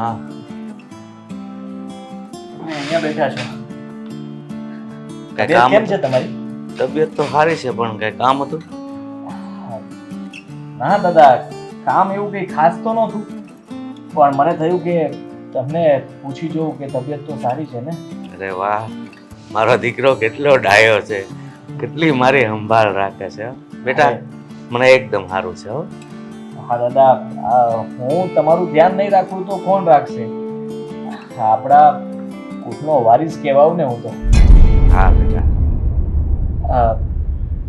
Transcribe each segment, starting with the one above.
હા અહીંયા બેઠા છો. કઈ તબિયત કામ કેમ છે તમારી? તબિયત તો સારી છે પણ કઈ કામ હતું? ના દાદા, કામ એવું કઈ ખાસ તો નહોતું, પણ મને થયું કે તમને પૂછી જોઉં કે તબિયત તો સારી છે ને? અરે વાહ, મારો દીકરો કેટલો ડાયો છે, કેટલી મારી સંભાળ રાખે છે હો. બેટા મને એકદમ સારું છે હો. હા દાદા, હું તમારું ધ્યાન નહીં રાખું તો કોણ રાખશે? આપણા કુટનો વારીસ કહેવાઉં ને હું તો. હા બેટા.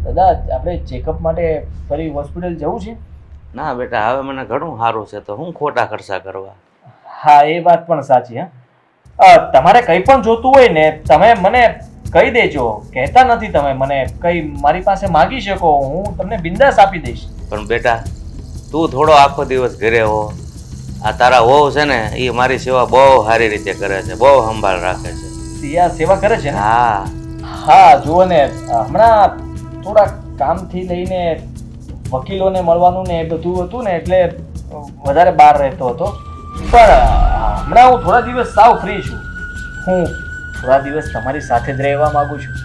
દાદા, આપણે ચેકઅપ માટે ફરી હોસ્પિટલ જવું છે? ના બેટા, હવે મને ઘણું સારું છે તો હું ખોટા ખર્ચા કરવા. હા, એ વાત પણ સાચી. તમારે કંઈ પણ જોતું હોય ને તમે મને કહી દેજો. કહેતા નથી તમે મને કંઈ મારી પાસે માગી શકો, હું તમને બિંદાસ આપી દઈશ. પણ બેટા તું થોડો આખો દિવસ ઘરે હો, આ તારા વહુ છે ને એ મારી સેવા બહુ સારી રીતે કરે છે, બહુ સંભાળ રાખે છે. સિયા સેવા કરે છે ને? હા હા, જુઓ ને, હમણાં થોડા કામથી લઈને વકીલોને મળવાનું ને એ બધું હતું ને એટલે વધારે બહાર રહેતો હતો. પણ હમણાં હું થોડા દિવસ સાવ ફ્રી છું. હું થોડા દિવસ તમારી સાથે જ રહેવા માંગુ છું.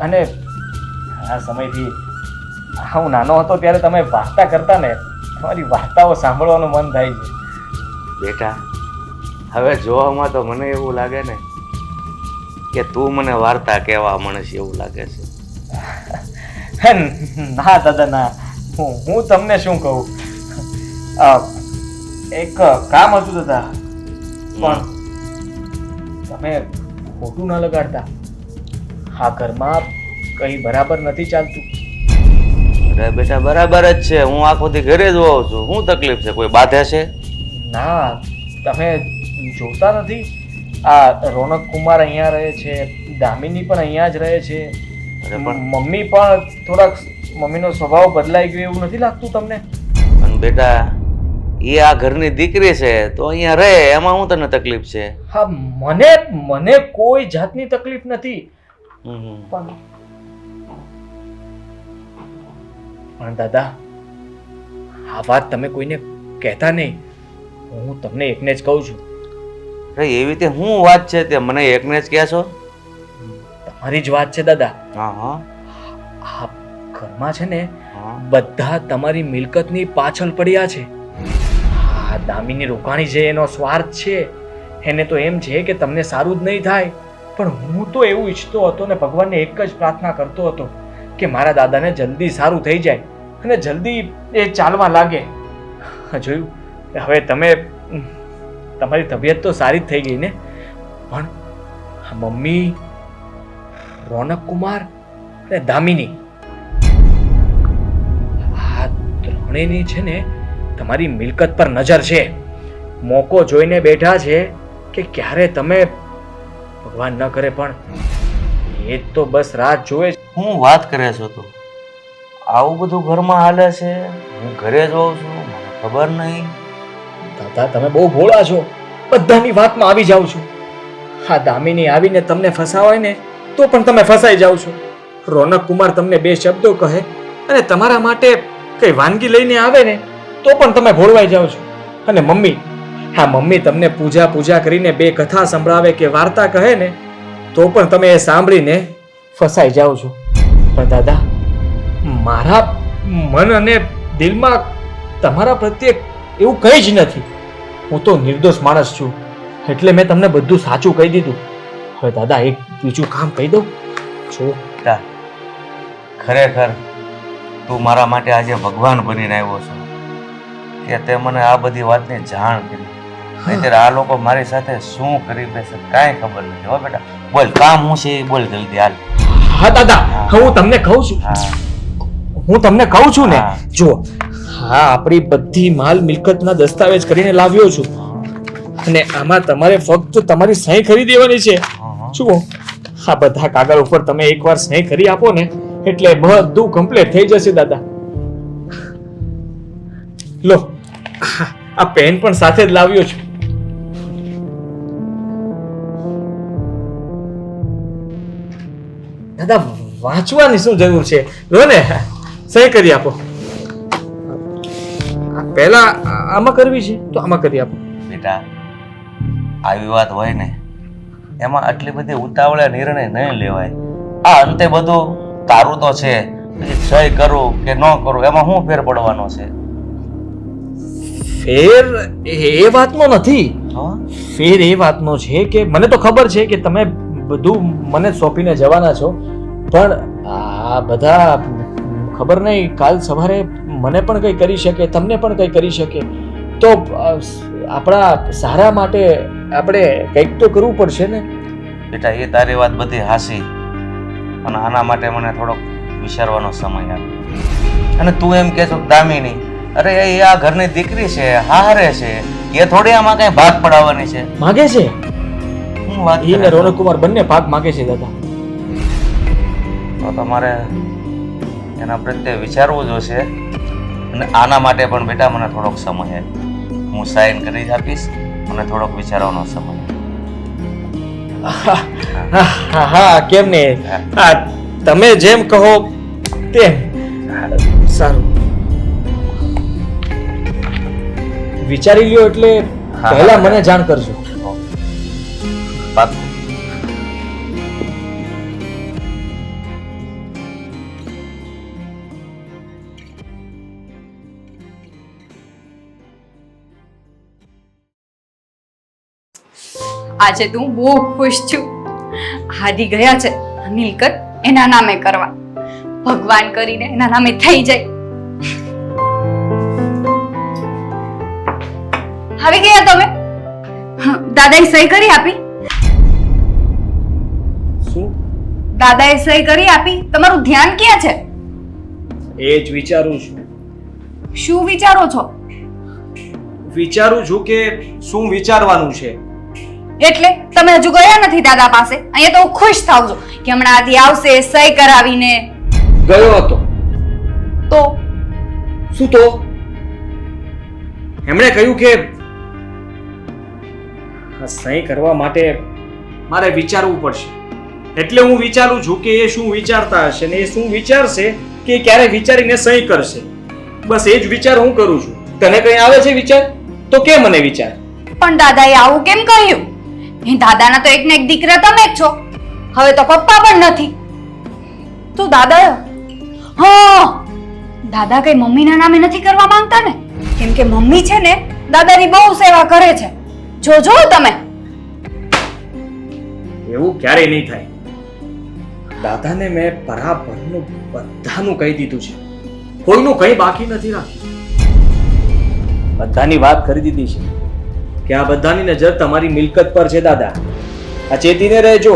અને ઘણા સમયથી હું નાનો હતો ત્યારે તમે વાર્તા કરતા ને, તમારી વાર્તાઓ સાંભળવાનું મન થાય છે. બેટા હવે જોવામાં તો મને એવું લાગે ને કે તું મને વાર્તા કહેવા મળે છે એવું લાગે છે. ના દાદા ના, હું તમને શું કહું, એક કામ હતું દાદા, પણ તમે ખોટું ન લગાડતા. હા, ઘરમાં કંઈ બરાબર નથી ચાલતું. અરે બેટા બરાબર જ છે, હું આખો દી ઘરે જ હોઉં છું. શું તકલીફ છે? કોઈ બાધા છે? ના, તમે જોતા નથી? આ રોનક કુમાર અહીંયા રહે છે, દામિની પણ અહીંયા જ રહે છે, મમ્મી પણ થોડાક, મમ્મીનો સ્વભાવ બદલાઈ ગયો એવું નથી લાગતું તમને? પણ બેટા એ આ ઘરની દીકરી છે તો અહીંયા રહે, એમાં હું તને તકલીફ છે? હા, મને કોઈ જાતની તકલીફ નથી, પણ દાદા આ વાત તમે કોઈને કહેતા નહીં. હું તમને એકને જ કહું છું. એવી રીતે શું વાત છે તે મને એકને જ કહે છો? તમારી જ વાત છે દાદા. હા હા. આ ઘરમાં છે ને બધા તમારી મિલકતની પાછળ પડ્યા છે. આ દામિની રોકાણી છે એનો સ્વાર્થ છે, એને તો એમ છે કે તમને સારું જ નહીં થાય. પણ હું તો એવું ઈચ્છતો હતો ને ભગવાનને એક જ પ્રાર્થના કરતો હતો કે મારા દાદાને જલ્દી સારું થઈ જાય અને જલ્દી એ ચાલવા લાગે. જોયું, હવે તમારી તબિયત તો સારી જ થઈ ગઈ ને, પણ મમ્મી, રોનક કુમાર અને દામિની, આ ત્રણેયની છે ને તમારી મિલકત પર નજર છે. મોકો જોઈને બેઠા છે કે ક્યારે તમે, ભગવાન ન કરે પણ એ તો બસ રાત જોવે. હું વાત કરે છો તું? આવું બધું ઘરમાં હાલે છે? હું ઘરે જ હોઉં છું, મને ખબર નહીં. દાદા, તમે બહુ ભોળા છો, બધાની વાતમાં આવી જાવ છો. હા, દામિની આવીને તમને ફસાવાય ને તો પણ તમે ફસાઈ જાવ છો. રોનક કુમાર તમને બે શબ્દો કહે અને તમારા માટે કઈ વાનગી લઈને આવે ને તો પણ તમે ભોળવાઈ જાવ છો. અને મમ્મી, હા મમ્મી તમને પૂજા કરીને બે કથા સંભળાવે કે વાર્તા કહે ને તો પણ તમે એ સાંભળીને ફસાઈ જાવ છો. પણ દાદા, મારા મન અને દિલમાં તમારા પ્રત્યે એવું કંઈ જ નથી. હું તો નિર્દોષ માણસ છું, એટલે મેં તમને બધું સાચું કહી દીધું. હવે દાદા, એક બીજું કામ કહી દઉં? જો ખરેખર તું મારા માટે આજે ભગવાન બનીને આવ્યો છો કે તે મને આ બધી વાતની જાણ કરી. નહીંતર આ લોકો મારી સાથે શું કરી બેસે કાંઈ ખબર નથી. હો બેટા, બોલ કામ હું છે બોલ જલ્દી હાલ. હા દાદા, હું તમને કહું છું, હું તમને કહું છું ને, જો હા, આપણી બધી માલ મિલકતના દસ્તાવેજ કરીને લાવ્યો છું અને આમાં તમારે ફક્ત તમારી સહી કરી દેવાની છે. જુઓ, આ બધા કાગળ ઉપર તમે એકવાર સહી કરી આપો ને એટલે બધું કમ્પ્લીટ થઈ જશે દાદા. લો, આ પેન પણ સાથે જ લાવ્યો છું. દાદા, વાંચવાની શું જરૂર છે? લો ને, સહી કરી આપો. પહેલા આમાં કરવી છે તો આમાં કરી આપો. બેટા આવી વાત હોય ને એમાં આટલી બધી ઉતાવળે નિર્ણય નહીં લેવાય. આ અંતે બધું તારું તો છે, પછી સહી કરું કે ન કરું એમાં શું ફેર પડવાનો છે? ફેર એ વાતનો નથી. તો ફેર એ વાતનો છે કે મને તો ખબર છે કે તમે બધું મને સોંપીને જવાના છો, પણ આ બધા ખબર નહીં કાલ સવારે મને પણ કંઈ કરી શકે, તમને પણ કંઈ કરી શકે, તો આપણા સારા માટે આપણે કંઈક તો કરવું પડશે ને. બેટા એ તારી વાત બધી હાસી, પણ આના માટે મને થોડોક વિચારવાનો સમય આપ્યો. અને તું એમ કહેશો દામિની, અરે એ આ ઘરની દીકરી છે, હારે છે, એ થોડી આમાં કઈ ભાગ પડાવવાની છે. માગે છે હું વાત એ ને રોનક કુમાર બંને ભાગ માગે છે દાદા. તો તમારે એના પ્રત્યે વિચારવું જોશે. અને આના માટે પણ બેટા મને થોડોક સમય આપ. હું સાઈન કરી જ આપીશ, મને થોડોક વિચારવાનો સમય. હા હા કેમ ને, હા તમે જેમ કહો તેમ. સારું, વિચારી લ્યો એટલે પહેલા મને જાણ કરજો. પાકું. આજે તું બહુ ખુશ છું. હાદી ગયા છે મિલકત એના નામે કરવા. ભગવાન કરીને એના નામે થઈ જાય. આવી ગયા તમે? દાદાએ સહી કરી આપી? શું? દાદાએ સહી કરી આપી? તમારું ધ્યાન ક્યાં છે? એ જ વિચારું છું. શું વિચારો છો? વિચારું છું કે શું વિચારવાનું છે. એટલે તમે હજુ ગયા નથી દાદા પાસે? અહીંયા તો હું ખુશ થાવ છું કે હમણાં આદિ આવશે સહી કરાવીને. ગયો હતો. તો શું તો? એમણે કહ્યું કે આ સહી કરવા માટે મારે વિચારવું પડશે. એટલે હું વિચારું છું કે એ શું વિચારતા હશે ને એ શું વિચારશે કે ક્યારે વિચારીને સહી કરશે. બસ એ જ વિચાર હું કરું છું. તને કઈ આવે છે વિચાર? તો કે મને વિચાર. પણ દાદાએ આવું કેમ કહ્યું? એ દાદાના તો એક ને એક દીકરા તમે જ છો. હવે તો પપ્પા પણ નથી. તો દાદા, હા, દાદા કઈ મમ્મીના નામે નથી કરવા માંગતા ને? કેમ કે મમ્મી છે ને દાદાની બહુ સેવા કરે છે. જોજો તમે. એવું ક્યારેય નહીં થાય. દાદાને મેં બરાબરનું બધાનું કહી દીધું છે. કોઈનું કંઈ બાકી નથી રાખ્યું. બધાની વાત કરી દીધી છે કે આ બધાની નજર તમારી મિલકત પર છે દાદા. આ ચેતીને રહેજો.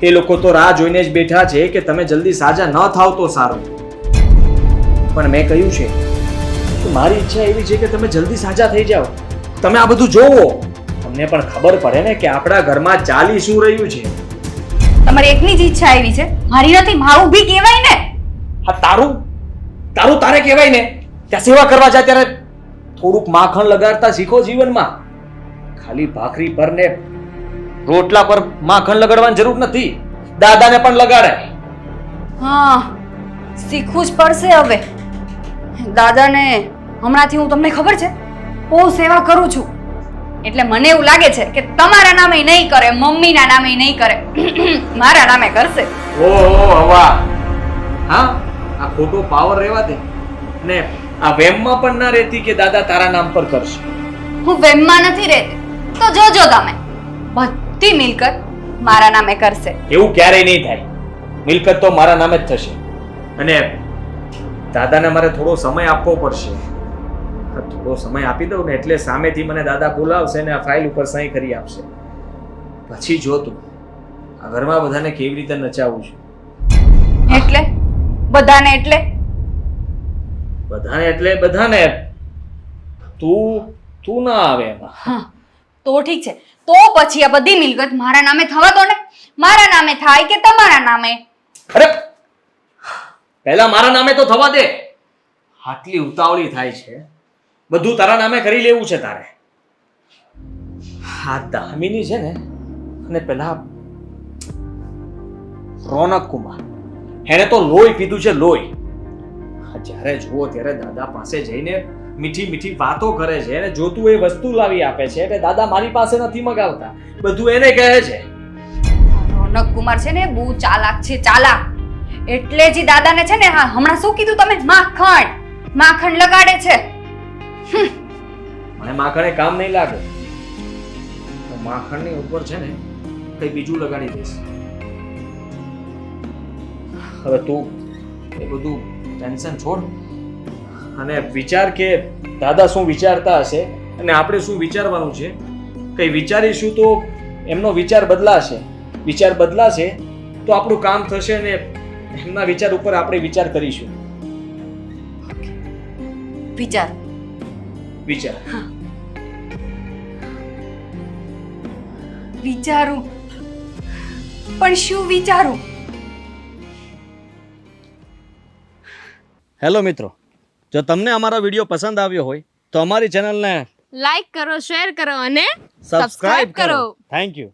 એ લોકો તો રાહ જોઈને જ બેઠા છે કે તમે જલ્દી સાજા ન થાવ તો સારું. પણ મેં કહ્યું છે કે મારી ઈચ્છા એવી છે કે તમે જલ્દી સાજા થઈ જાઓ. તમે આ બધું જોવો, તમને પણ ખબર પડે ને કે આપણા ઘરમાં ચાલી શું રહ્યું છે. તમારી એકની જ ઈચ્છા એવી છે, મારી નથી. મારું બી કહેવાય ને. હા, તારું તારું તારે કહેવાય ને. ત્યાં સેવા કરવા જાય ત્યારે થોડુંક માખણ લગાડતા શીખો જીવનમાં. ખાલી ભાખરી પર ને રોટલા પર માખણ લગાડવાની જરૂર નથી. દાદાને પણ લગાડાય. હા, શીખવું જ પડશે હવે. દાદાને હમણાંથી હું તમને ખબર છે બહુ સેવા કરું છું. એટલે મને એવું લાગે છે કે તમારા નામે નહીં કરે, મમ્મીના નામે નહીં કરે, મારા નામે કરશે. ઓહો હવા. હા, આ ખોટો પાવર રહેવા દે ને આ વેમમાં પણ ના રહેતી કે દાદા તારા નામ પર કરશે. હું વેમમાં નથી રહેતી. તો જોજો તમે, બધી મિલકત મારા નામે કરશે. એવું ક્યારેય નહીં થાય. મિલકત તો મારા નામે જ થશે. અને દાદાને મારે થોડો સમય આપવો પડશે. થોડો સમય આપી દઉં ને એટલે સામેથી મને દાદા બોલાવશે ને આ ફાઇલ ઉપર સહી કરી આપશે. પછી જો તું આ ઘરમાં બધાને કેવી રીતે નચાવું છું. એટલે બધાને એટલે બધાને એટલે બધાને. તું ના આવે એમાં. હા, તો ઠીક છે. તો પછી આ બધી મિલકત મારા નામે થવા દો ને. મારા નામે થાય કે તમારા નામે? અરે પહેલા મારા નામે તો થવા દે. આટલી ઉતાવળી થાય છે. બધું તારા નામે કરી લેવું છે તારે. હા, દામિની છે ને, અને પેલા રોનક કુમાર, એને તો લોહી પીધું છે, લોહી. જ્યારે જુઓ ત્યારે દાદા પાસે જઈને મીઠી મીઠી વાતો કરે છે અને જોતું એ વસ્તુ લાવી આપે છે એટલે દાદા મારી પાસે નથી મગાવતા, બધું એને કહે છે. રોનક કુમાર છે ને બહુ ચાલાક છે, ચાલાક. એટલે જ ઈ દાદાને છે ને હા હમણાં શું કીધું તમે, માખણ લગાડે છે. મને માખણે કામ નહીં લાગે તો માખણની ઉપર છે ને કઈ બીજું લગાડી દઈશ. હવે તું એ બધું ટેન્શન છોડ અને વિચાર કે દાદા શું વિચારતા હશે અને આપણે શું વિચારવાનું છે. કઈ વિચારીશું તો એમનો વિચાર બદલાશે, વિચાર બદલાશે તો આપણું કામ થશે ને એમના વિચાર ઉપર આપણે વિચાર કરીશું. વિચાર વિચાર વિચારું, પણ શું વિચારું? હેલો મિત્રો, જો તમને અમારો વિડીયો પસંદ આવ્યો હોય તો અમારી ચેનલને લાઈક કરો, શેર કરો અને સબસ્ક્રાઇબ કરો. કરો. Thank you.